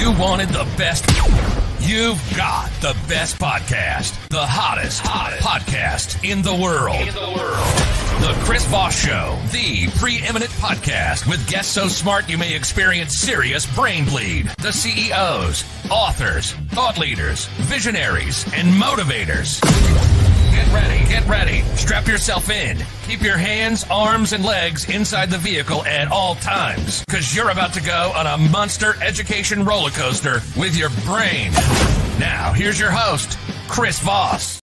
You wanted the best. You've got the best podcast. The hottest podcast in the world. The Chris Voss Show. The preeminent podcast with guests so smart you may experience serious brain bleed. The CEOs, authors, thought leaders, visionaries, and motivators. Get ready. Strap yourself in. Keep your hands, arms, and legs inside the vehicle at all times, because you're about to go on a monster education roller coaster with your brain. Now, here's your host, Chris Voss.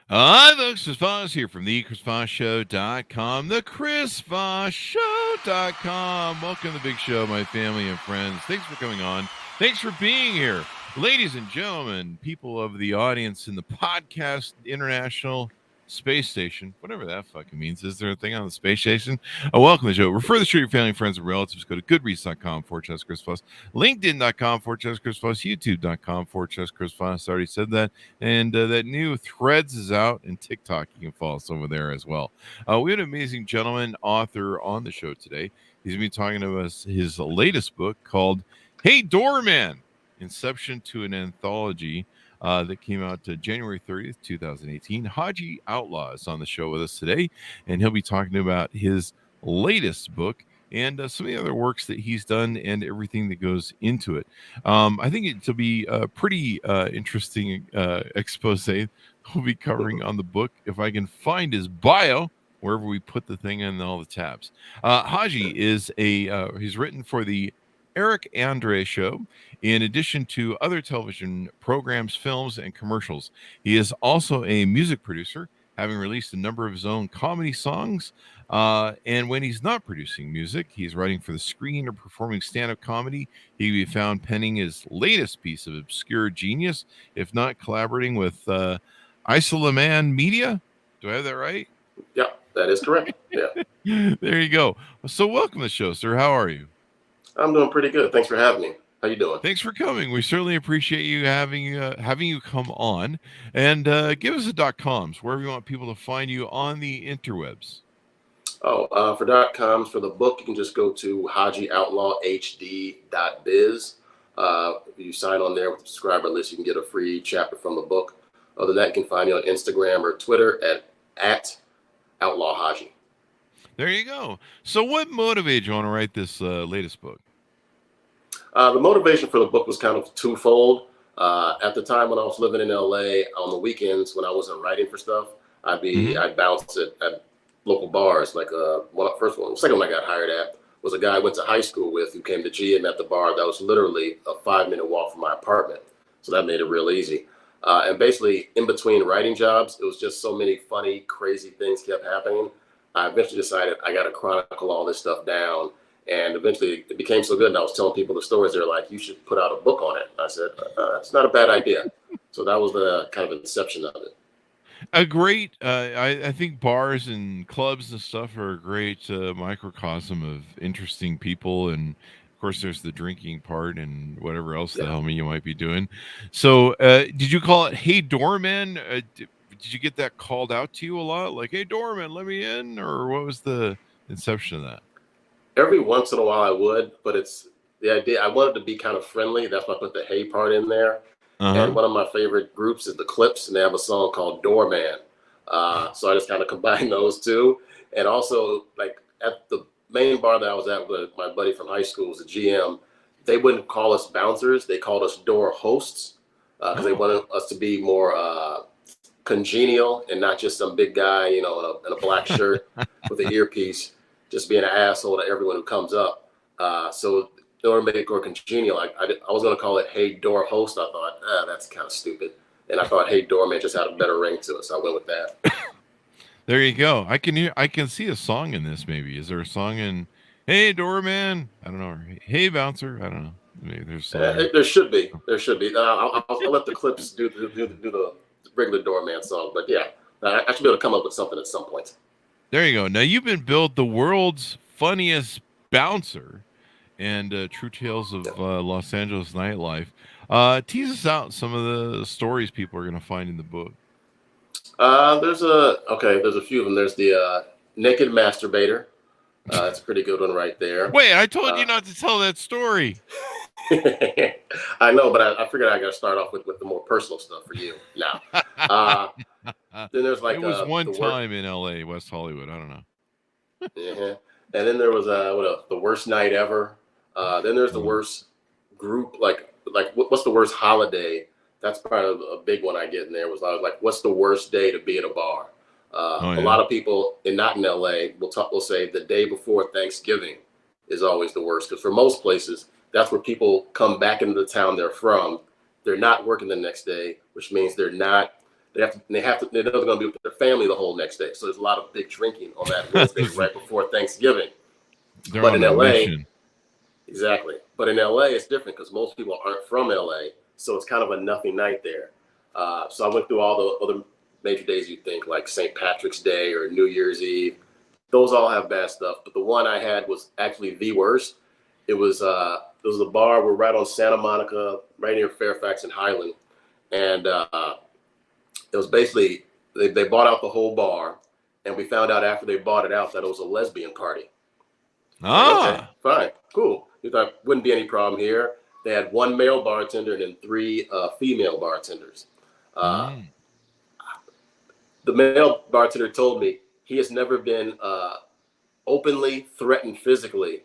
Hi, folks. Chris Voss here from the ChrisVossShow.com, the ChrisVossShow.com. Welcome to the big show, my family and friends. Thanks for coming on. Thanks for being here. Ladies and gentlemen, people of the audience in the podcast International Space Station, whatever that fucking means. Is there a thing on the space station? Welcome to the show. Refer the show to your family, friends, and relatives. Go to goodreads.com/Chris Voss, LinkedIn.com/Chris Voss, YouTube.com/Chris Voss. I already said that. And that new Threads is out, and TikTok. You can follow us over there as well. We had an amazing gentleman, author, on the show today. He's going to be talking to us his latest book called Hey Doorman, Inception to an Anthology, that came out January 30th, 2018. Haji Outlaw is on the show with us today, and he'll be talking about his latest book and some of the other works that he's done and everything that goes into it. I think it'll be a pretty interesting expose we'll be covering on the book, if I can find his bio, wherever we put the thing in all the tabs. Haji is he's written for the Eric Andre Show, in addition to other television programs, films, and commercials. He is also a music producer, having released a number of his own comedy songs. And when he's not producing music, he's writing for the screen or performing stand-up comedy. He can be found penning his latest piece of obscure genius, if not collaborating with Isolaman Media. Do I have that right? Yeah, that is correct. Yeah. There you go. So welcome to the show, sir. How are you? I'm doing pretty good. Thanks for having me. How you doing? Thanks for coming. We certainly appreciate you having you come on, and give us the .coms, wherever you want people to find you on the interwebs. For .coms, for the book, you can just go to HajiOutlawHD.biz. If you sign on there with the subscriber list, you can get a free chapter from the book. Other than that, you can find me on Instagram or Twitter at Outlaw Haji. There you go. So what motivated you on to write this latest book? The motivation for the book was kind of twofold. At the time when I was living in LA, on the weekends when I wasn't writing for stuff, I'd bounce at local bars. Like second one I got hired at was a guy I went to high school with who came to GM at the bar that was literally a 5-minute walk from my apartment. So that made it real easy. And basically in between writing jobs, it was just so many funny, crazy things kept happening. I eventually decided I got to chronicle all this stuff down. And eventually it became so good. And I was telling people the stories. They're like, you should put out a book on it. I said, it's not a bad idea. So that was the kind of inception of it. A great, I think bars and clubs and stuff are a great microcosm of interesting people. And of course, there's the drinking part and whatever else the hell you might be doing. So did you call it Hey Doorman? Did you get that called out to you a lot? Like, hey, Doorman, let me in? Or what was the inception of that? Every once in a while I would, but it's the idea. I wanted to be kind of friendly. That's why I put the hey part in there. And one of my favorite groups is the Clips, and they have a song called Doorman. So I just kind of combined those two. And also, like at the main bar that I was at with my buddy from high school, was a GM. They wouldn't call us bouncers. They called us door hosts because they wanted us to be more congenial and not just some big guy, in a black shirt with an earpiece, just being an asshole to everyone who comes up. So in order to make it more congenial, I was going to call it Hey Door Host. I thought, that's kind of stupid. And I thought Hey Doorman just had a better ring to it. So I went with that. There you go. I can see a song in this. Maybe is there a song in Hey Doorman? I don't know. Or, hey Bouncer? I don't know. Maybe there's there should be. I'll let the Clips do the regular Doorman song. But yeah, I should be able to come up with something at some point. There you go. Now you've been billed the world's funniest bouncer and True Tales of Los Angeles Nightlife. Tease us out some of the stories people are going to find in the book. There's a few of them. There's the Naked Masturbator. That's a pretty good one right there. Wait, I told you not to tell that story. I know, but I figured I got to start off with the more personal stuff for you now. Then there's like it was one the work. time in L.A., West Hollywood. I don't know. Uh-huh. And then there was the worst night ever. Then there's the worst group. What's the worst holiday? That's probably a big one I get in there. I was like, what's the worst day to be at a bar? A lot of people, and not in LA, will say the day before Thanksgiving is always the worst, because for most places, that's where people come back into the town they're from. They're not working the next day, which means they're not going to be with their family the whole next day. So there's a lot of big drinking on that Wednesday right before Thanksgiving. They're but on in LA, mission. Exactly. But in LA, it's different because most people aren't from LA, so it's kind of a nothing night there. So I went through all the other major days you'd think, like St. Patrick's Day or New Year's Eve. Those all have bad stuff, but the one I had was actually the worst. It was a bar. We're right on Santa Monica, right near Fairfax and Highland, and it was basically they bought out the whole bar, and we found out after they bought it out that it was a lesbian party. Okay, fine, cool. We thought wouldn't be any problem here. They had one male bartender and then 3 female bartenders. The male bartender told me he has never been openly threatened physically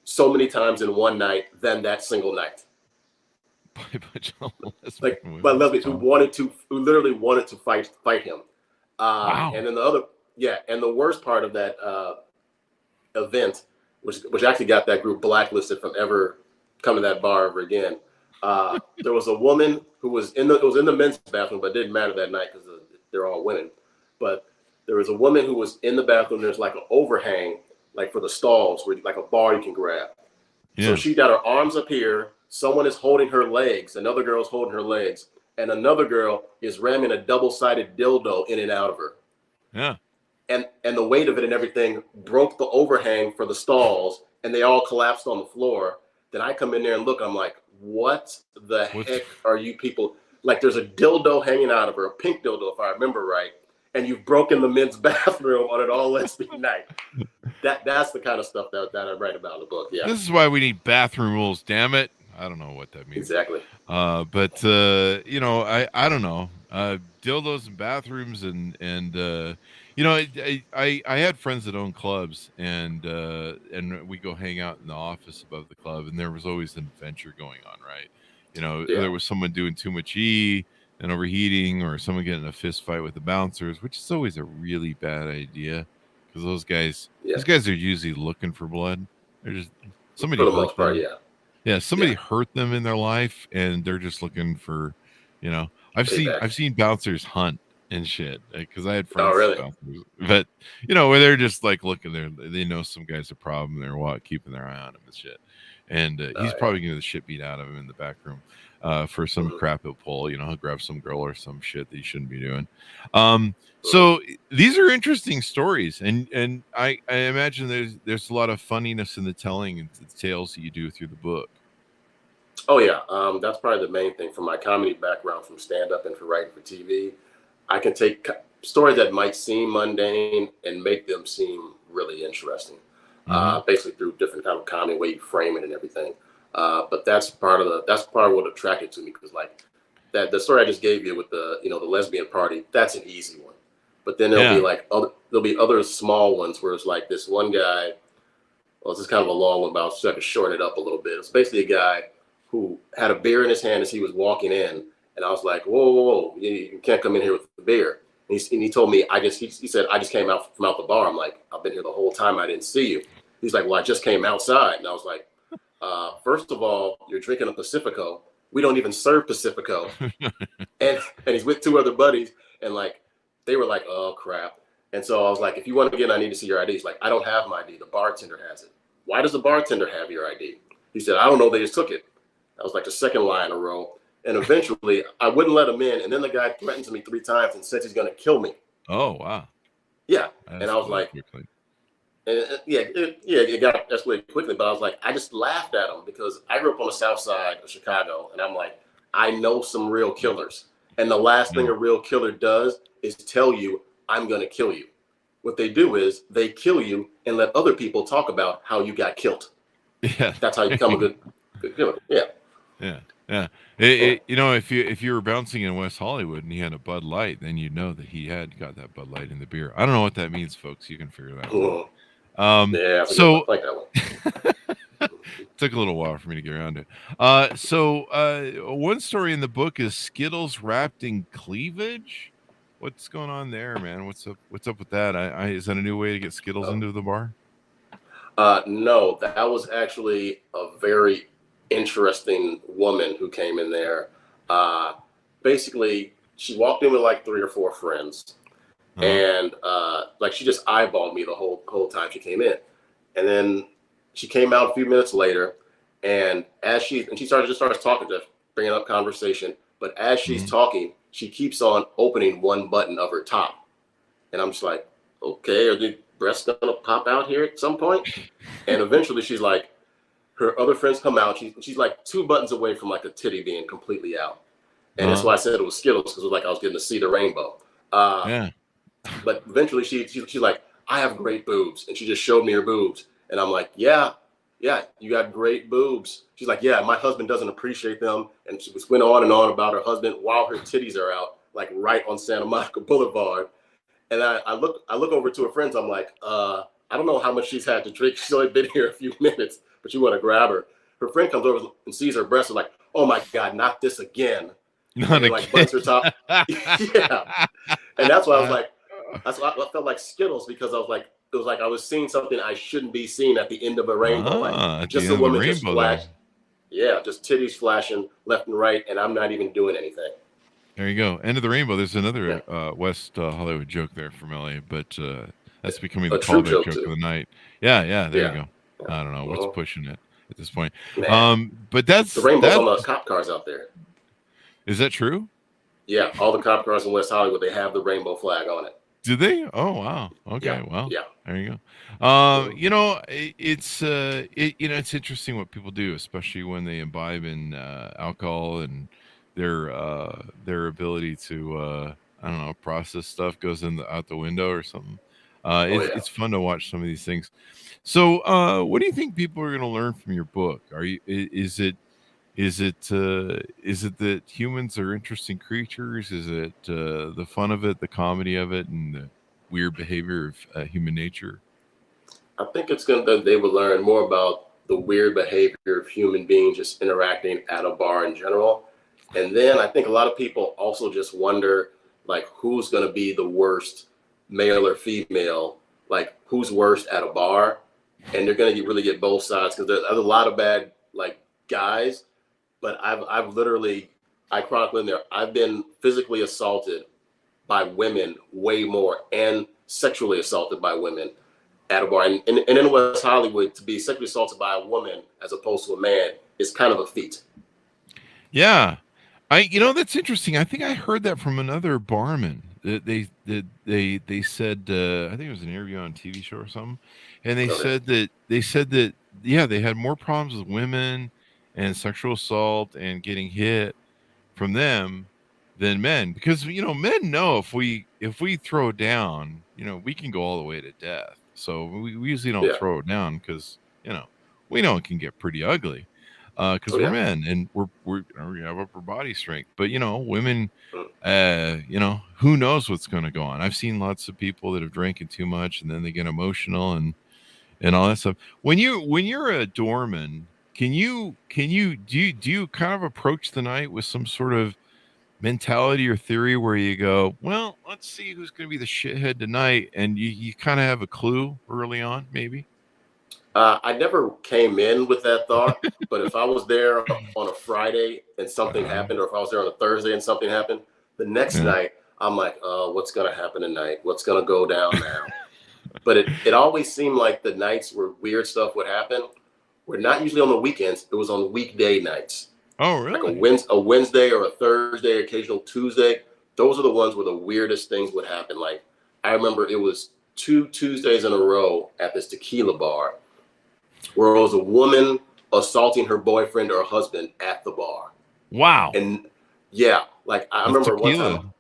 so many times in one night than that single night. By lesbians who literally wanted to fight him. Wow. And then and the worst part of that event, which actually got that group blacklisted from ever coming to that bar ever again. There was a woman who was in the men's bathroom, but it didn't matter that night because they're all winning. But there was a woman who was in the bathroom. There's like an overhang, like for the stalls, where like a bar you can grab. Yeah. So she got her arms up here. Someone is holding her legs. Another girl is holding her legs, and another girl is ramming a double-sided dildo in and out of her. Yeah. And the weight of it and everything broke the overhang for the stalls, and they all collapsed on the floor. Then I come in there and look. I'm like, what the heck are you people? Like, there's a dildo hanging out of her, a pink dildo, if I remember right. And you've broken the men's bathroom on an all lesbian night. That's the kind of stuff that I write about in the book. Yeah. This is why we need bathroom rules. Damn it. I don't know what that means. Exactly. But I don't know. Dildos in bathrooms and I had friends that own clubs and we go hang out in the office above the club, and there was always an adventure going on, right? There was someone doing too much and overheating, or someone getting in a fist fight with the bouncers, which is always a really bad idea because those guys are usually looking for blood. They're just somebody for the most part, somebody hurt them in their life, and they're just looking for, I've seen bouncers hunt and shit, because I had friends bouncers, but where they're just like looking there, they know some guy's a problem, they're keeping their eye on him and shit, and he's probably gonna get the shit beat out of him in the back room for some crap he'll pull. He'll grab some girl or some shit that he shouldn't be doing. So these are interesting stories, and I imagine there's a lot of funniness in the telling and the tales that you do through the book. Oh yeah, that's probably the main thing. From my comedy background, from stand-up and for writing for TV, I can take stories that might seem mundane and make them seem really interesting. Basically through different kind of comedy, way you frame it and everything. But that's part of what attracted to me, because like the story I just gave you with the the lesbian party, that's an easy one. But then there'll be other small ones where it's like this one guy. Well, this is kind of a long one, but I'll try to shorten it up a little bit. It's basically a guy who had a beer in his hand as he was walking in, and I was like, whoa, you can't come in here with the beer. And he told me, he said, I just came out from out the bar. I'm like, I've been here the whole time. I didn't see you. He's like, well, I just came outside. And I was like, first of all, you're drinking a Pacifico. We don't even serve Pacifico. and he's with 2 other buddies, and like, they were like, oh crap. And so I was like, if you want to get in, I need to see your ID. He's like, I don't have my ID. The bartender has it. Why does the bartender have your ID? He said, I don't know. They just took it. That was like the second lie in a row. And eventually I wouldn't let him in. And then the guy threatened me 3 times and said he's going to kill me. Oh, wow. Yeah. And I was like, it got escalated quickly. But I was like, I just laughed at him because I grew up on the south side of Chicago. And I'm like, I know some real killers. And the last thing a real killer does is tell you, I'm going to kill you. What they do is they kill you and let other people talk about how you got killed. Yeah. That's how you become a good Yeah. Yeah, yeah. If you were bouncing in West Hollywood and he had a Bud Light, then you'd know that he had got that Bud Light in the beer. I don't know what that means, folks. You can figure that one out. Yeah, that's a good one. I like that one. Took a little while for me to get around it. One story in the book is Skittles wrapped in cleavage. What's going on there, man? What's up with that? Is that a new way to get Skittles into the bar? No, that was actually a very interesting woman who came in there. Basically, she walked in with like 3 or 4 friends, and like she just eyeballed me the whole time she came in, and then she came out a few minutes later, and she starts talking, just bringing up conversation. But as she's talking, she keeps on opening one button of her top, and I'm just like, okay, are the breasts gonna pop out here at some point? And eventually, she's like, her other friends come out. She's like 2 buttons away from like a titty being completely out, and that's why I said it was Skittles, because it was like I was getting to see the rainbow. Yeah. But eventually, she's like, I have great boobs, and she just showed me her boobs. And I'm like, yeah, you got great boobs. She's like, yeah, my husband doesn't appreciate them. And she went on and on about her husband while her titties are out, like right on Santa Monica Boulevard. And I look over to her friends. I'm like, I don't know how much she's had to drink. She's only been here a few minutes, but you want to grab her. Her friend comes over and sees her breasts and like, oh my God, not this again. Not again. Like buttons her top. Yeah. And that's why I was like, that's why I felt like Skittles, because I was like, it was like I was seeing something I shouldn't be seeing at the end of a rainbow. Like just a woman just flashed. Yeah, just titties flashing left and right, and I'm not even doing anything. There you go. End of the rainbow. There's another West Hollywood joke there from LA, but that's becoming the callback joke of the night. Yeah, there you go. I don't know what's pushing it at this point. But that's the rainbows on the cop cars out there. Is that true? Yeah, all the cop cars in West Hollywood, they have the rainbow flag on it. Do they? Oh wow. Okay. Yeah. Well. Yeah. There you go. It's interesting what people do, especially when they imbibe in alcohol, and their ability to I don't know, process stuff goes out the window or something. It's fun to watch some of these things. So, what do you think people are going to learn from your book? Is it that humans are interesting creatures? Is it the fun of it, the comedy of it, and the weird behavior of human nature? I think they will learn more about the weird behavior of human beings just interacting at a bar in general. And then I think a lot of people also just wonder, like, who's going to be the worst, male or female, like who's worst at a bar. And they're going to really get both sides, because there's a lot of bad, like, guys. But I've literally, I chronicle in there, I've been physically assaulted by women way more, and sexually assaulted by women at a bar. And in West Hollywood, to be sexually assaulted by a woman as opposed to a man is kind of a feat. Yeah. That's interesting. I think I heard that from another barman. They said, I think it was an interview on a TV show or something. And they said that, yeah, they had more problems with women and sexual assault and getting hit from them than men, because men know if we throw down, we can go all the way to death. So we usually don't throw it down, because we know it can get pretty ugly, because we're men and we have upper body strength. But women, who knows what's going to go on. I've seen lots of people that have drinking too much and then they get emotional and all that stuff. When you're a doorman, do you kind of approach the night with some sort of mentality or theory where you go, well, let's see who's going to be the shithead tonight, and you kind of have a clue early on, maybe? I never came in with that thought, but if I was there on a Friday and something happened, or if I was there on a Thursday and something happened, the next night I'm like, what's going to happen tonight? What's going to go down now? But it always seemed like the nights where weird stuff would happen were not usually on the weekends. It was on weekday nights. Oh, really? Like a Wednesday or a Thursday, occasional Tuesday. Those are the ones where the weirdest things would happen. Like, I remember it was 2 Tuesdays in a row at this tequila bar where it was a woman assaulting her boyfriend or husband at the bar. Wow. And yeah, like I remember one time,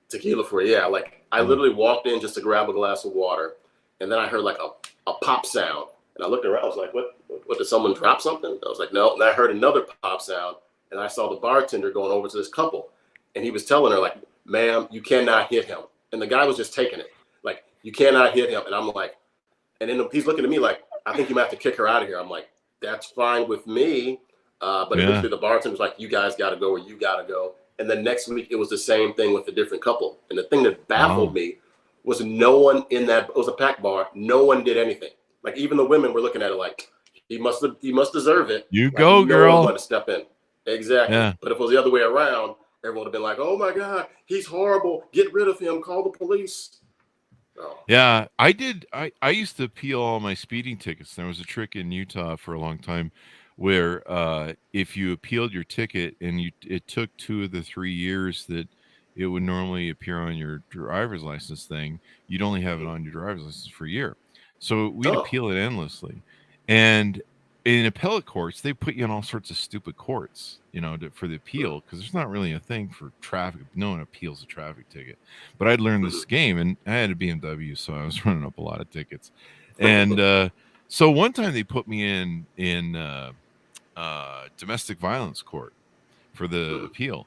tequila for, like I literally walked in just to grab a glass of water, and then I heard like a pop sound, and I looked around, I was like, what what, did someone drop something? I was like, no. And I heard another pop sound, and I saw the bartender going over to this couple, and he was telling her, like, ma'am, you cannot hit him. And the guy was just taking it. Like, you cannot hit him. And I'm like, and then he's looking at me like, I think you might have to kick her out of here. I'm like, that's fine with me. But eventually the bartender was like, you guys got to go, or you got to go. And the next week, it was the same thing with a different couple. And the thing that baffled me was no one in that, it was a packed bar. No one did anything. Like, even the women were looking at it like, he must deserve it. You like, go, girl. No one to step in. Exactly. Yeah. But if it was the other way around, everyone would have been like, oh my God, he's horrible. Get rid of him. Call the police. Oh. Yeah, I used to appeal all my speeding tickets. There was a trick in Utah for a long time where if you appealed your ticket and it took 2 of the 3 years that it would normally appear on your driver's license thing, you'd only have it on your driver's license for a year. So we'd appeal it endlessly. And in appellate courts, they put you in all sorts of stupid courts, for the appeal, because there's not really a thing for traffic. No one appeals a traffic ticket. But I'd learned this game, and I had a BMW, so I was running up a lot of tickets. And so one time they put me in domestic violence court for the appeal.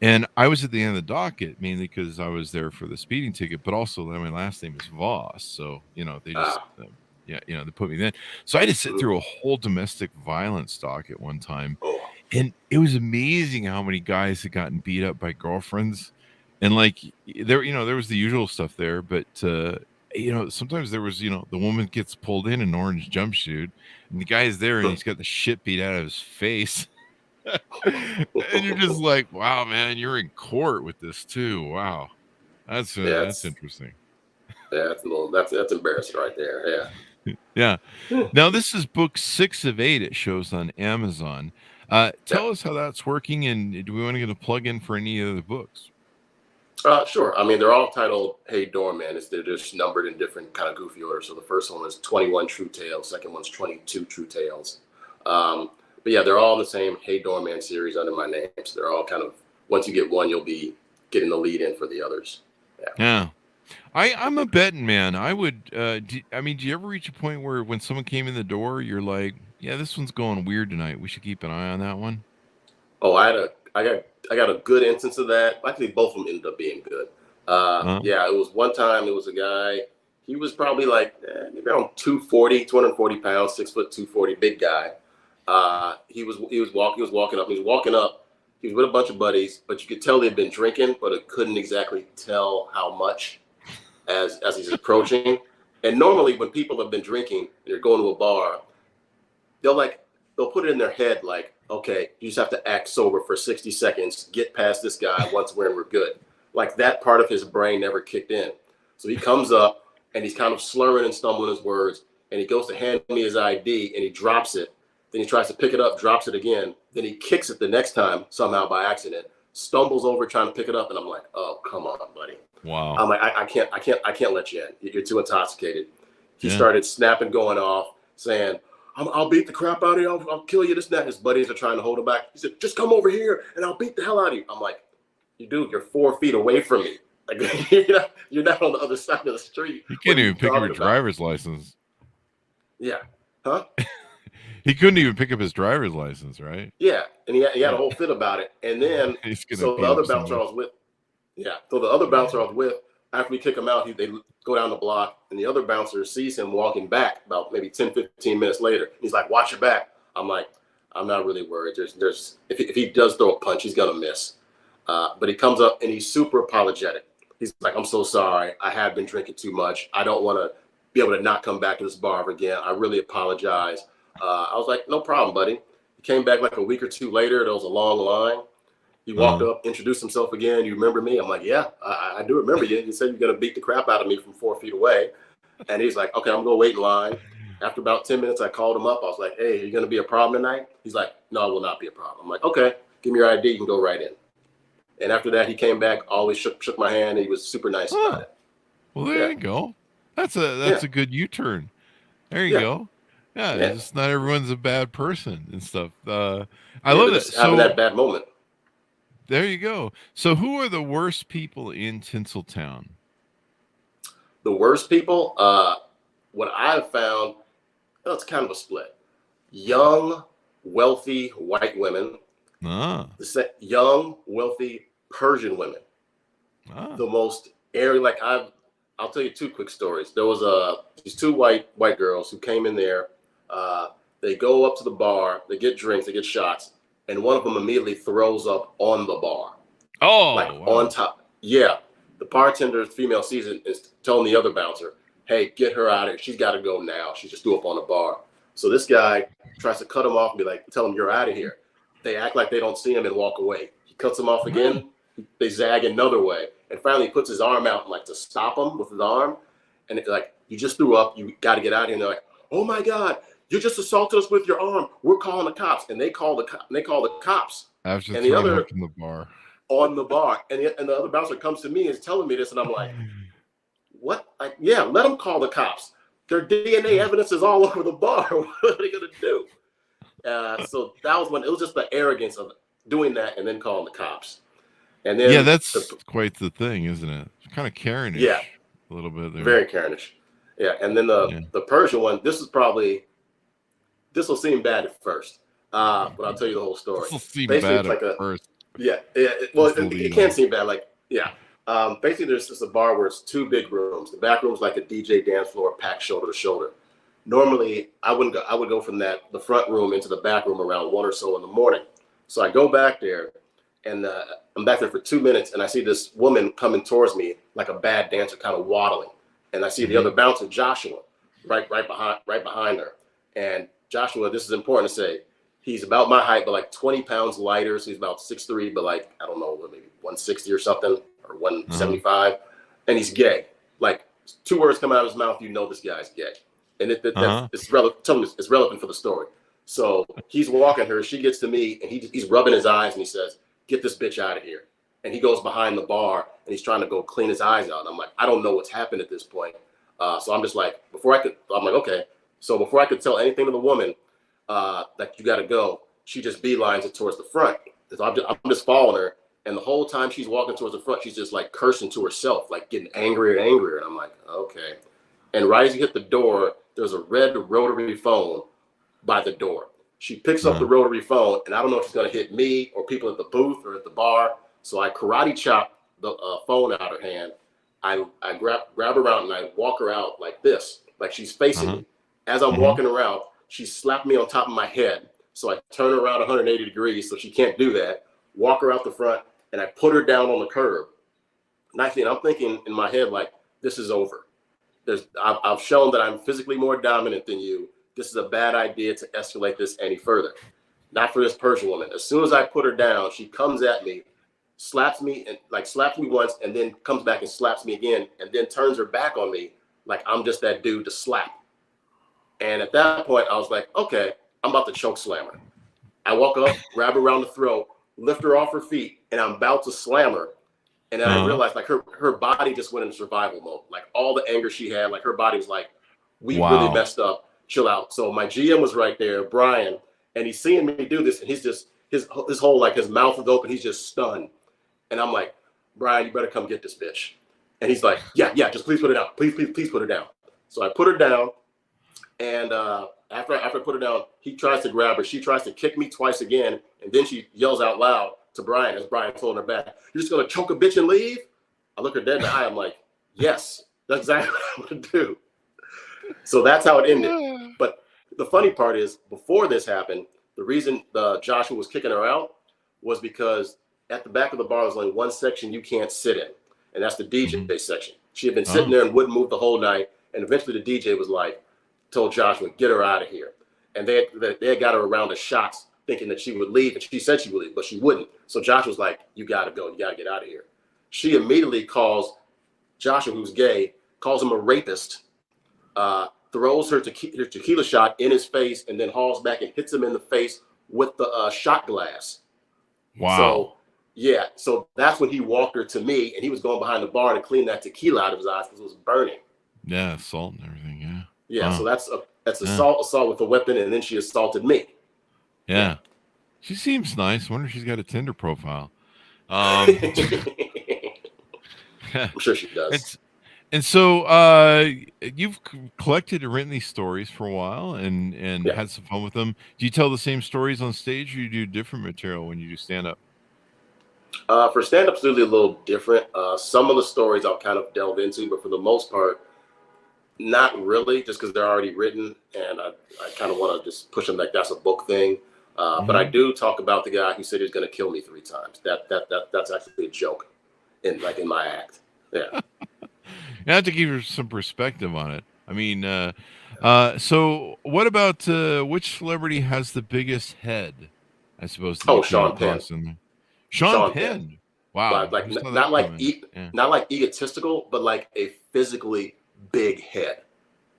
And I was at the end of the docket, mainly because I was there for the speeding ticket, but also my last name is Voss. So, they just... they put me then. So I had to sit through a whole domestic violence doc at one time. And it was amazing how many guys had gotten beat up by girlfriends. And there was the usual stuff there, but sometimes there was, the woman gets pulled in an orange jumpsuit and the guy's there and he's got the shit beat out of his face. And you're just like, wow, man, you're in court with this too. Wow. That's interesting. Yeah, that's embarrassing right there. Yeah. Yeah. Now this is book 6 of 8. It shows on Amazon. Tell us how that's working, and do we want to get a plug in for any of the books? Sure. I mean, they're all titled "Hey Doorman." They're just numbered in different kind of goofy order. So the first one is 21 True Tales. Second one's 22 True Tales. But yeah, they're all in the same "Hey Doorman" series under my name. So they're all kind of, once you get one, you'll be getting the lead in for the others. Yeah. I'm a betting man. I would. Do you ever reach a point where when someone came in the door, you're like, "Yeah, this one's going weird tonight. We should keep an eye on that one." Oh, I got a good instance of that. Actually, both of them ended up being good. Yeah, it was one time. It was a guy. He was probably like maybe around 240 pounds, 6 foot 240, big guy. He was walking up. He was with a bunch of buddies, but you could tell they'd been drinking, but it couldn't exactly tell how much. As he's approaching. And normally when people have been drinking and they're going to a bar, they'll put it in their head like, okay, you just have to act sober for 60 seconds, get past this guy, once we're good. Like, that part of his brain never kicked in. So he comes up and he's kind of slurring and stumbling his words, and he goes to hand me his ID and he drops it. Then he tries to pick it up, drops it again. Then he kicks it the next time, somehow by accident, stumbles over trying to pick it up. And I'm like, oh, come on, buddy. Wow. I'm like, I can't let you in. You're too intoxicated. He started snapping, going off, saying, I'll beat the crap out of you. I'll kill you, this and that. His buddies are trying to hold him back. He said, just come over here and I'll beat the hell out of you. I'm like, dude, you're 4 feet away from me. Like, you're not on the other side of the street. You can't even pick up your driver's license. Yeah. Huh? He couldn't even pick up his driver's license, right? Yeah. And he had a whole fit about it. And then, so the other bouncer I was with, after we kick him out, they go down the block, and the other bouncer sees him walking back about maybe 10, 15 minutes later. He's like, watch your back. I'm like, I'm not really worried. There's if he does throw a punch, he's going to miss. But he comes up, and he's super apologetic. He's like, I'm so sorry. I have been drinking too much. I don't want to be able to not come back to this bar ever again. I really apologize. I was like, no problem, buddy. He came back like a week or two later. There was a long line. He walked up, introduced himself again. You remember me? I'm like, yeah, I do remember you. You said you're going to beat the crap out of me from 4 feet away. And he's like, okay, I'm going to wait in line. After about 10 minutes, I called him up. I was like, hey, are you going to be a problem tonight? He's like, no, it will not be a problem. I'm like, okay, give me your ID. You can go right in. And after that, he came back, always shook my hand. And he was super nice about it. Well, there you go. That's a good U-turn. There you go. Yeah, it's not everyone's a bad person and stuff. I love it. Having that bad moment. There you go. So who are the worst people in Tinseltown? The worst people? What I've found, it's kind of a split. young, wealthy white women, young, wealthy Persian women. The most airy, like I'll tell you two quick stories. There was these two white girls who came in there. They go up to the bar, they get drinks, they get shots, and one of them immediately throws up on the bar. Oh, like wow. On top. Yeah. The bartender, female season, is telling the other bouncer, hey, get her out of here. She's got to go now. She just threw up on the bar. So this guy tries to cut him off and be like, tell him you're out of here. They act like they don't see him and walk away. He cuts him off again. They zag another way. And finally he puts his arm out like to stop him with his arm. And it's like, you just threw up. You got to get out of here. And they're like, oh my God, you just assaulted us with your arm. We're calling the cops. And they call the cops. After and the other up in the bar. On the bar. And the other bouncer comes to me and is telling me this. And I'm like, what? Like, yeah, let them call the cops. Their DNA evidence is all over the bar. What are they going to do? So that was when it was just the arrogance of doing that and then calling the cops. And then that's quite the thing, isn't it? It's kind of Karenish. Yeah, a little bit there. Very Karenish. Yeah, and then the Persian one. This will seem bad at first, but I'll tell you the whole story. This will seem bad at first. Yeah. It can seem bad. Basically, there's just a bar where it's two big rooms. The back room's like a DJ dance floor, packed shoulder to shoulder. Normally, I would go from the front room into the back room around 1 or so in the morning. So I go back there, and I'm back there for 2 minutes, and I see this woman coming towards me like a bad dancer, kind of waddling. And I see the other bouncer, Joshua, right behind her. And Joshua, this is important to say, he's about my height, but like 20 pounds lighter. So he's about 6'3", but like, I don't know, maybe 160 or something, or 175. And he's gay. Like, 2 words come out of his mouth, you know this guy's gay. And it's relevant for the story. So he's walking her. She gets to me, and he's rubbing his eyes, and he says, "Get this bitch out of here." And he goes behind the bar, and he's trying to go clean his eyes out. And I'm like, I don't know what's happened at this point. So I'm just like, I'm like, okay. So before I could tell anything to the woman that you got to go, she just beelines it towards the front. So I'm just following her. And the whole time she's walking towards the front, she's just like cursing to herself, like getting angrier and angrier. And I'm like, okay. And right as you hit the door, there's a red rotary phone by the door. She picks up the rotary phone, and I don't know if she's going to hit me or people at the booth or at the bar. So I karate chop the phone out of her hand. I grab her out, and I walk her out like this, like she's facing me. As I'm walking around, she slapped me on top of my head. So I turn her around 180 degrees so she can't do that. Walk her out the front, and I put her down on the curb. And I'm thinking in my head, like, this is over. I've shown that I'm physically more dominant than you. This is a bad idea to escalate this any further. Not for this Persian woman. As soon as I put her down, she comes at me, slaps me once, and then comes back and slaps me again, and then turns her back on me like I'm just that dude to slap. And at that point, I was like, okay, I'm about to choke slam her. I walk up, grab her around the throat, lift her off her feet, and I'm about to slam her. And then I realized like her body just went into survival mode. Like all the anger she had, like her body was like, we really messed up. Chill out. So my GM was right there, Brian, and he's seeing me do this, and he's just his whole like his mouth is open. He's just stunned. And I'm like, Brian, you better come get this bitch. And he's like, yeah, just please put her down. Please put her down. So I put her down. And after I put her down, he tries to grab her. She tries to kick me twice again. And then she yells out loud to Brian as Brian's holding her back. You're just going to choke a bitch and leave? I look her dead in the eye. I'm like, yes, that's exactly what I'm going to do. So that's how it ended. But the funny part is, before this happened, the reason Joshua was kicking her out was because at the back of the bar, there's only one section you can't sit in. And that's the DJ section. She had been sitting there and wouldn't move the whole night. And eventually the DJ was like, told Joshua, get her out of here. And they had got her around the shots thinking that she would leave. And she said she would leave, but she wouldn't. So Joshua was like, you got to go. You got to get out of here. She immediately calls Joshua, who's gay, calls him a rapist, throws her tequila shot in his face, and then hauls back and hits him in the face with the shot glass. Wow. So that's when he walked her to me, and he was going behind the bar to clean that tequila out of his eyes because it was burning. Yeah, salt and everything. So that's assault with a weapon, and then she assaulted me. Yeah. She seems nice. I wonder if she's got a Tinder profile. I'm sure she does. And so you've collected and written these stories for a while and Yeah. had some fun with them. Do you tell the same stories on stage, or you do different material when you do stand up? For stand-up, it's usually a little different. Some of the stories I'll kind of delve into, but for the most part, not really, just because they're already written, and I kind of want to just push them like that's a book thing. But I Mhm. do talk about the guy who said he was going to kill me 3 times. That's actually a joke in my act. Yeah. You have to give you some perspective on it. I mean, so what about which celebrity has the biggest head? I suppose that you Oh, came Sean Penn. across in there. Sean Sean Penn. Penn. Wow, But like who saw that not like coming? Yeah. not like egotistical, but like a physically big head.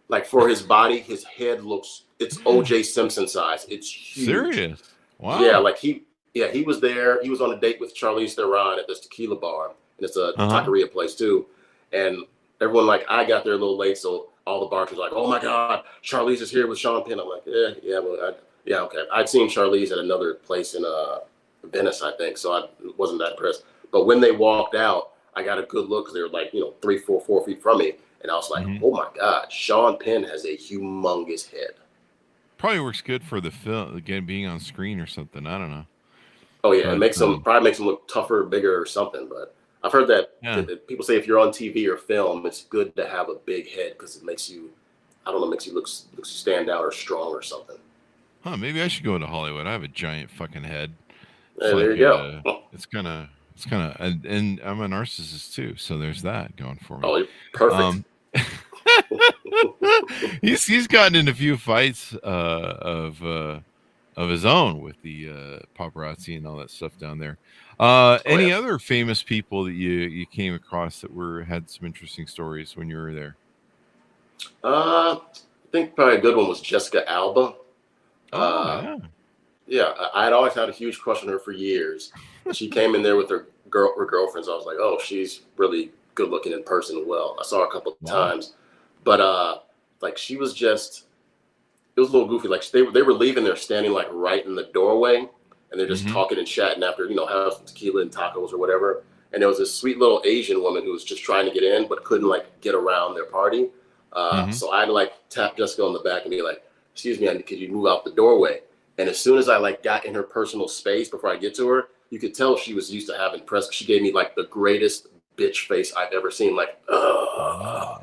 Like for his body, his head looks it's OJ Simpson size. It's huge. Serious? Yeah, Wow. like he was there. He was on a date with Charlize Theron at this tequila bar, and it's a Uh-huh. taqueria place too. And everyone like I got there a little late, so all the bartenders were like, "Oh my God, Charlize is here with Sean Penn." I'm like, yeah, well, yeah, okay. I'd seen Charlize at another place in Venice, I think, so I wasn't that impressed. But when they walked out, I got a good look because they were like, 3, 4 feet from me, and I was like, Hmm. "Oh my God, Sean Penn has a humongous head." Probably works good for the film, again, being on screen or something. I don't know. Oh yeah, it But makes them probably makes them look tougher, bigger, or something. But I've heard yeah. that people say if you're on TV or film, it's good to have a big head because it makes you, I don't know, makes you look stand out or strong or something. Huh, maybe I should go to Hollywood. I have a giant fucking head. It's Hey, there like you go. it's kind of and I'm a narcissist too, so there's that going for me. Oh, you're perfect. Um he's gotten in a few fights of his own with the paparazzi and all that stuff down there. Oh yeah. Any other famous people that you came across that had some interesting stories when you were there? I think probably a good one was Jessica Alba. Oh Uh, yeah. yeah, I had always had a huge crush on her for years. She came in there with her girlfriends. I was like, oh, she's really good looking in person. Well, I saw her a couple of Wow. times, but like she was just it was a little goofy. Like they were leaving, they're standing like right in the doorway, and they're just Hmm. talking and chatting after having some tequila and tacos or whatever. And there was this sweet little Asian woman who was just trying to get in but couldn't like get around their party. Hmm. So I had to like tap Jessica on the back and be like, "Excuse me, could you move out the doorway?" And as soon as I like got in her personal space before I get to her, you could tell she was used to having press. She gave me like the greatest bitch face I've ever seen. Like, ugh. Wow.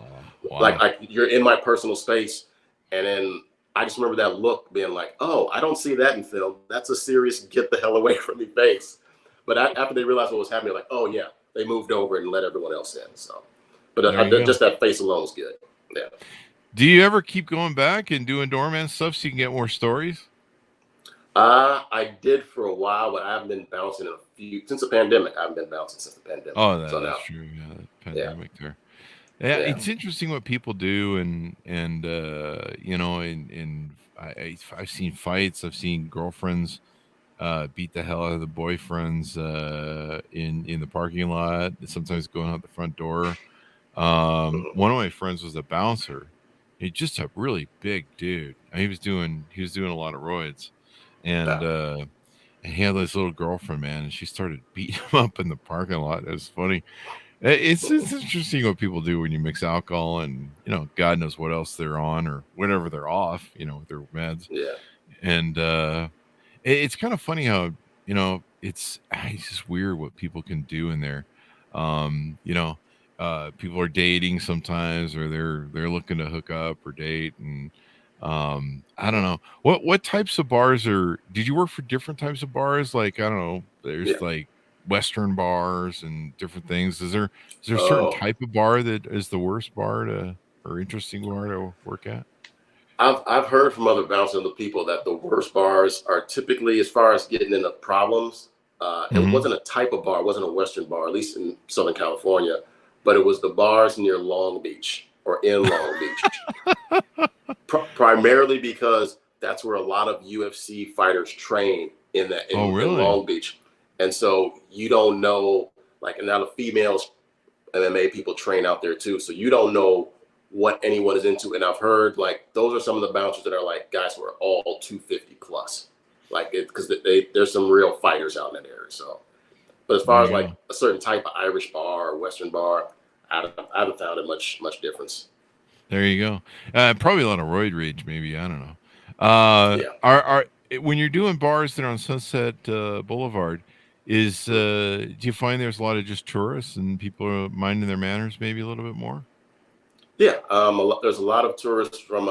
Like, Wow. like you're in my personal space, and then I just remember that look being like, oh, I don't see that in film. That's a serious get the hell away from me face. But after they realized what was happening, like, oh yeah, they moved over and let everyone else in. So, but There you go. just that face alone is good. Yeah. Do you ever keep going back and doing doorman stuff so you can get more stories? I did for a while, but I haven't been bouncing since the pandemic. I haven't been bouncing since the pandemic. Oh, So that's now, true. Yeah, the yeah, pandemic there. Yeah, yeah. it's interesting what people do, and and I've seen fights. I've seen girlfriends beat the hell out of the boyfriends in the parking lot. Sometimes going out the front door. Mhm. One of my friends was a bouncer. He's just a really big dude. And he was doing a lot of roids, and Yeah. and he had this little girlfriend, man, and she started beating him up in the parking lot. It was funny. It's interesting what people do when you mix alcohol and God knows what else they're on or whatever they're off, with their meds. Yeah. And it's kind of funny how it's just weird what people can do in there. Um, you know, People are dating sometimes, or they're looking to hook up or date, and I don't know what types of bars are. Did you work for different types of bars? Like I don't know, Yeah. there's like Western bars and different things. Is there a certain Oh, type of bar that is the worst bar to or interesting bar to work at? I've heard from other bouncing people that the worst bars are typically, as far as getting into problems. It Hmm. wasn't a type of bar, it wasn't a Western bar, at least in Southern California, but it was the bars near Long Beach or in Long Beach, primarily because that's where a lot of UFC fighters train Oh, in really? Long Beach, and so you don't know like, and now the females MMA people train out there too. So you don't know what anyone is into. And I've heard like those are some of the bouncers that are like guys who are all 250 plus. Like it because there's some real fighters out in that area. So, but as There far as you like go. a certain type of Irish bar or Western bar, I haven't found it much difference. There you go. Probably a lot of roid rage, maybe. I don't know. Yeah. Are when you're doing bars there on Sunset Boulevard, do you find there's a lot of just tourists and people are minding their manners maybe a little bit more? Yeah, there's a lot of tourists from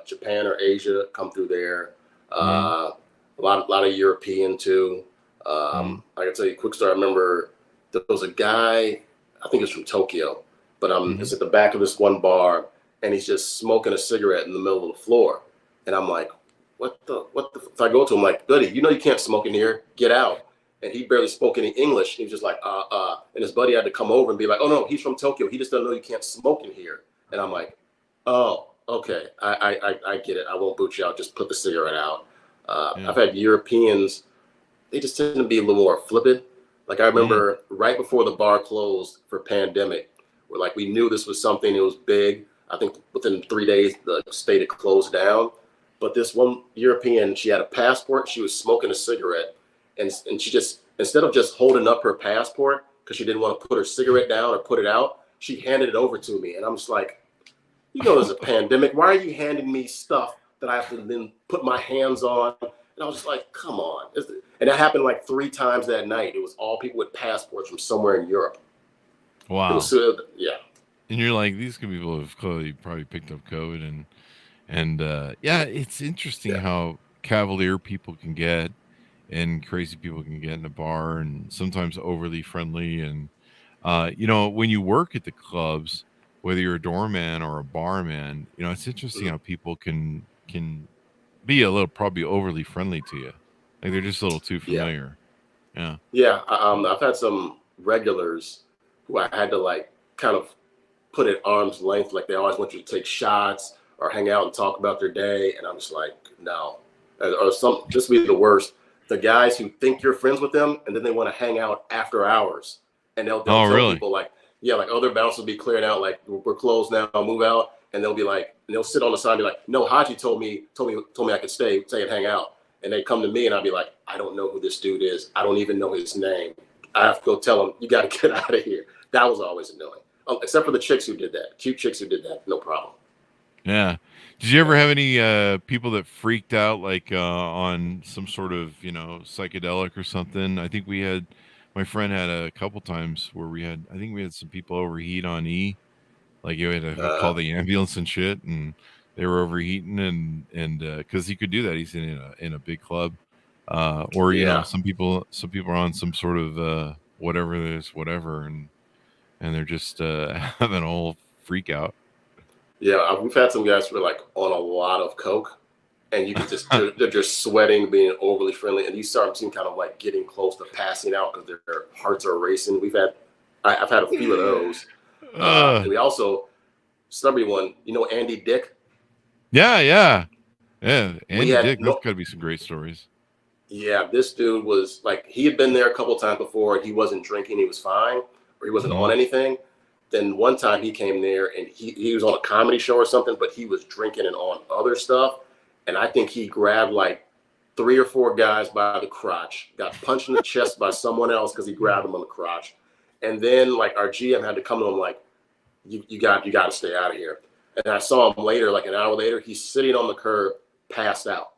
Japan or Asia come through there. Mm-hmm. A lot of European too. Mm-hmm. I can tell you a quick story. I remember there was a guy, I think it's from Tokyo, but Mm-hmm. it's at the back of this one bar, and he's just smoking a cigarette in the middle of the floor, and I'm like, what the? So I go to him like, buddy, you know you can't smoke in here. Get out. And he barely spoke any English. He was just like, and his buddy had to come over and be like, oh no, he's from Tokyo. He just doesn't know you can't smoke in here. And I'm like, oh, okay, I get it. I won't boot you out. Just put the cigarette out. Yeah. I've had Europeans, they just tend to be a little more flippant. Like I remember right before the bar closed for pandemic, where like we knew this was something that was big. I think within 3 days, the state had closed down. But this one European, she had a passport. She was smoking a cigarette. And she just, instead of just holding up her passport, because she didn't want to put her cigarette down or put it out, she handed it over to me. And I'm just like, you know, there's a pandemic. Why are you handing me stuff that I have to then put my hands on? And I was just like, come on. And that happened like 3 times that night. It was all people with passports from somewhere in Europe. Wow. It was, yeah. And you're like, these people have clearly probably picked up COVID and yeah, it's interesting how cavalier people can get and crazy people can get in a bar and sometimes overly friendly. And, you know, when you work at the clubs, whether you're a doorman or a barman, you know, it's interesting how people can be a little probably overly friendly to you. Like they're just a little too familiar. Yeah. Yeah. I've had some regulars who I had to like kind of put at arm's length. Like they always want you to take shots or hang out and talk about their day. And I'm just like, no. Or this would be the worst. The guys who think you're friends with them and then they want to hang out after hours. And they'll tell people like, like other bouncers will be clearing out, like we're closed now, I'll move out. And they'll be like, and they'll sit on the side and be like, no, Haji told me I could stay and hang out. And they come to me and I'll be like, I don't know who this dude is. I don't even know his name. I have to go tell him, you got to get out of here. That was always annoying. Except for the chicks who did that. Cute chicks who did that. No problem. Yeah. Did you ever have any people that freaked out like on some sort of, you know, psychedelic or something? I think my friend had a couple times where I think we had some people overheat on E. Like you had to call the ambulance and shit, and they were overheating and because he could do that. He's in a big club. Or you know, some people are on some sort of whatever it is, and they're just having a whole freak out. Yeah, we've had some guys who are like on a lot of coke, and you can just they're just sweating, being overly friendly, and you start seeing kind of like getting close to passing out because their hearts are racing. I've had a few of those. And we also celebrity one, you know, Andy Dick. Yeah. Andy Dick. That's got to be some great stories. Yeah, this dude was like, he had been there a couple of times before, and he wasn't drinking. He was fine, or he wasn't on anything. Then one time he came there and he was on a comedy show or something, but he was drinking and on other stuff. And I think he grabbed like 3 or 4 guys by the crotch, got punched in the chest by someone else because he grabbed him on the crotch. And then like our GM had to come to him like, you got to stay out of here. And I saw him later, like an hour later, he's sitting on the curb, passed out.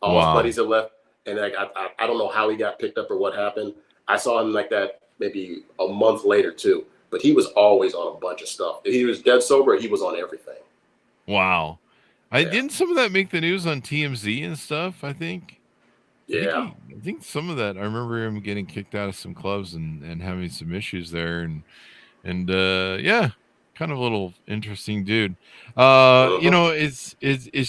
All his buddies had left. And like, I don't know how he got picked up or what happened. I saw him like that maybe a month later too. But he was always on a bunch of stuff. If he was dead sober, he was on everything. Wow. Didn't some of that make the news on TMZ and stuff, I think? Yeah. I think some of that, I remember him getting kicked out of some clubs and having some issues there. And yeah, kind of a little interesting dude. You know, it's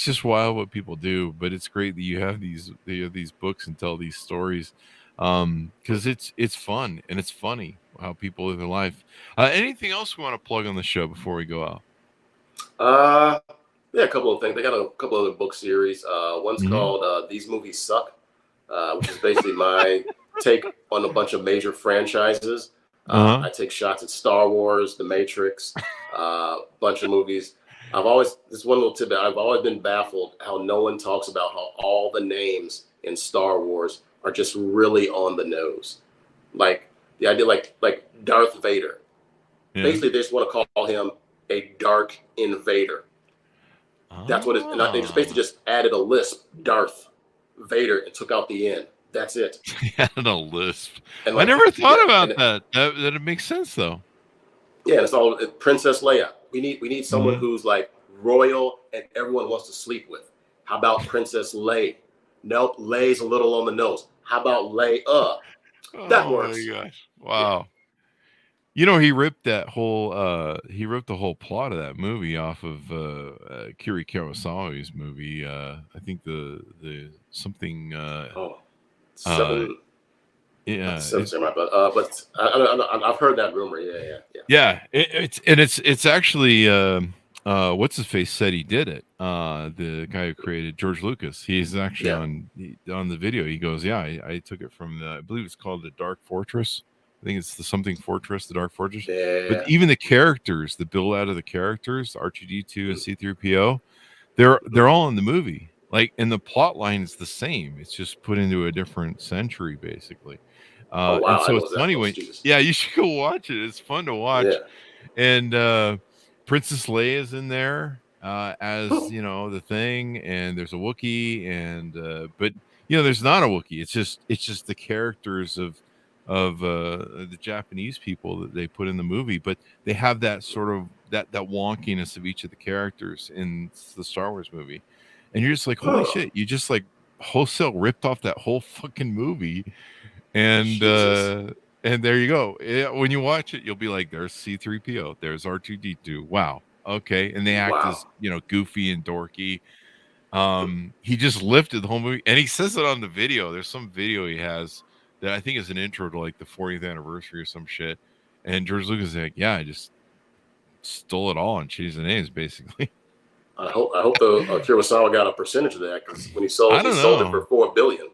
just wild what people do, but it's great that you have these books and tell these stories. Because it's fun and it's funny how people live their life. Anything else we want to plug on the show before we go out? Yeah, a couple of things. They got a couple other book series. One's called These Movies Suck, which is basically my take on a bunch of major franchises. I take shots at Star Wars, The Matrix, bunch of movies. This one little tidbit, I've always been baffled how no one talks about how all the names in Star Wars are just really on the nose. Like the idea, like Darth Vader. Yeah. Basically, they just want to call him a dark invader. That's what it is. And they just basically just added a lisp, Darth Vader, and took out the N. That's it. He had a lisp. And I like, never thought about and that. That it makes sense though. yeah, it's all Princess Leia. We need someone Mm-hmm. who's like royal and everyone wants to sleep with. How about Princess Leia? Nope, Leia's a little on the nose. How about Leia? That Oh works. my gosh! Yeah. Wow. You know, he ripped the whole plot of that movie off of Kiri Kurosawa's movie. I think the something Oh, uh seven. yeah, Seven's but I've heard that rumor. yeah, it's actually what's his face said he did it. The guy who created George Lucas, he's actually on the video. He goes, yeah, I took it from I believe it's called the Dark Fortress. I think it's the something fortress, the Dark Fortress. Yeah. But even the characters, the build out of the characters, R2D2 and C3PO, they're all in the movie. Like, and the plot line is the same. It's just put into a different century, basically. Oh wow, And so I it's know funny that. when, yeah, you should go watch it. It's fun to watch. Yeah. And Princess Leia is in there as the thing, and there's a Wookiee, and but there's not a Wookiee. It's just the characters of the Japanese people that they put in the movie, but they have that sort of that wonkiness of each of the characters in the Star Wars movie, and you're just like, holy shit, you just like wholesale ripped off that whole fucking movie. And there you go. When you watch it, you'll be like, there's C3PO, there's R2D2. Wow. Okay. And they act as, goofy and dorky. He just lifted the whole movie, and he says it on the video. There's some video he has that I think is an intro to like the 40th anniversary or some shit. And George Lucas is like, yeah, I just stole it all and changed the names, basically. I hope the Kurosawa got a percentage of that, because when he sold it for $4 billion.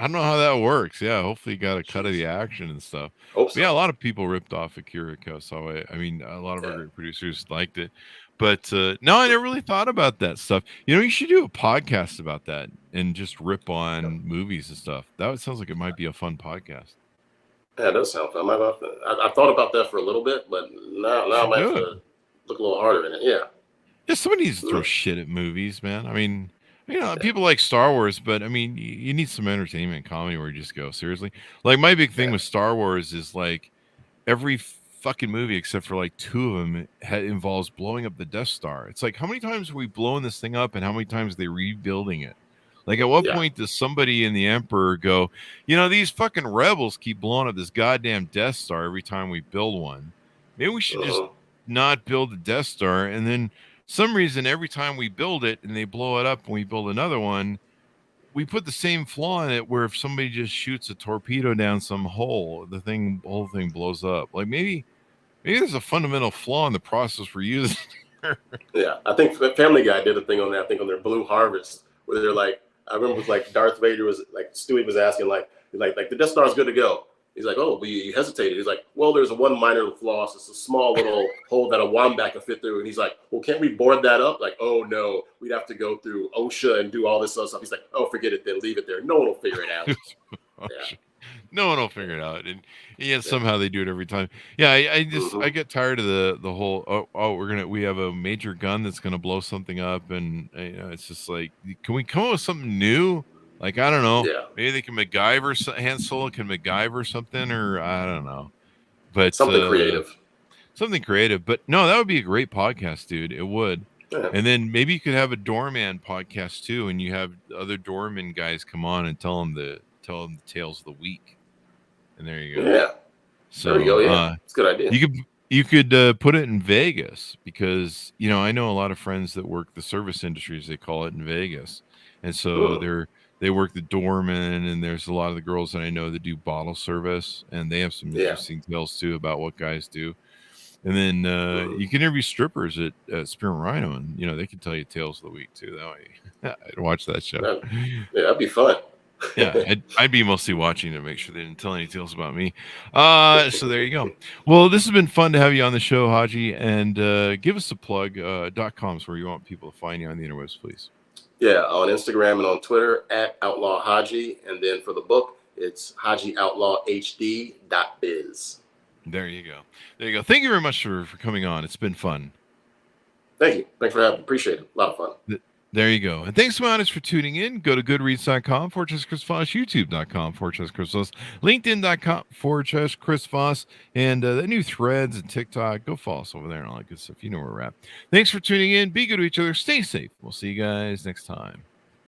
I don't know how that works. Yeah, hopefully he got a cut of the action and stuff. Hope so. Yeah, a lot of people ripped off Akira Kurosawa. I mean, a lot of our great producers liked it. But no, I never really thought about that stuff. You should do a podcast about that and just rip on movies and stuff. That sounds like it might be a fun podcast. Yeah, it does sound fun. I thought about that for a little bit, but now I might have to look a little harder in it. Yeah. Yeah, somebody needs to throw shit at movies, man. I mean, people like Star Wars, but I mean, you need some entertainment and comedy where you just go, seriously. Like, my big thing with Star Wars is like every fucking movie except for like 2 of them involves blowing up the Death Star. It's like, how many times are we blowing this thing up and how many times are they rebuilding it? Like, at what point does somebody in the Emperor go, these fucking rebels keep blowing up this goddamn Death Star every time we build one. Maybe we should just not build the Death Star, and then some reason every time we build it and they blow it up and we build another one, we put the same flaw in it where if somebody just shoots a torpedo down some hole, the whole thing blows up. Like, maybe there's a fundamental flaw in the process we're using. Yeah, I think Family Guy did a thing on that. I think on their Blue Harvest, where they're like, I remember it was like Darth Vader was like, Stewie was asking like the Death Star is good to go. He's like, oh, but you hesitated. He's like, well, there's one minor flaw. It's a small little hole that a wombat can fit through. And he's like, well, can't we board that up? Like, oh, no, we'd have to go through OSHA and do all this other stuff. He's like, oh, forget it then. Leave it there. No one will figure it out. Yeah. No one will figure it out. And somehow they do it every time. Yeah, I get tired of the whole, we have a major gun that's going to blow something up. And it's just like, can we come up with something new? Like, I don't know. Yeah. Maybe they can MacGyver, Han Solo can MacGyver something, or I don't know. But something creative. But no, that would be a great podcast, dude. It would. Yeah. And then maybe you could have a doorman podcast too, and you have other doorman guys come on and tell them the tales of the week. And there you go. Yeah. So there you go. Yeah, it's a good idea. You could put it in Vegas, because I know a lot of friends that work the service industry, as they call it, in Vegas, and so they work the doorman, and there's a lot of the girls that I know that do bottle service, and they have some interesting tales too about what guys do. And then you can interview strippers at Spearmint Rhino, and they can tell you tales of the week too. That way, I'd watch that show. That'd be fun. Yeah, I'd be mostly watching to make sure they didn't tell any tales about me. So there you go. Well, this has been fun to have you on the show, Haji, and give us a plug. .coms where you want people to find you on the interwebs, please. Yeah, on Instagram and on Twitter at Outlaw Haji, and then for the book, it's HajiOutlawHD.biz. There you go. There you go. Thank you very much for coming on. It's been fun. Thank you. Thanks for having me. Appreciate it. A lot of fun. There you go. And thanks to my audience for tuning in. Go to goodreads.com, Chris Voss, youtube.com, Chris Voss, linkedin.com, Chris Voss, and the new threads and TikTok. Go follow us over there and all that good stuff. You know where we're at. Thanks for tuning in. Be good to each other. Stay safe. We'll see you guys next time.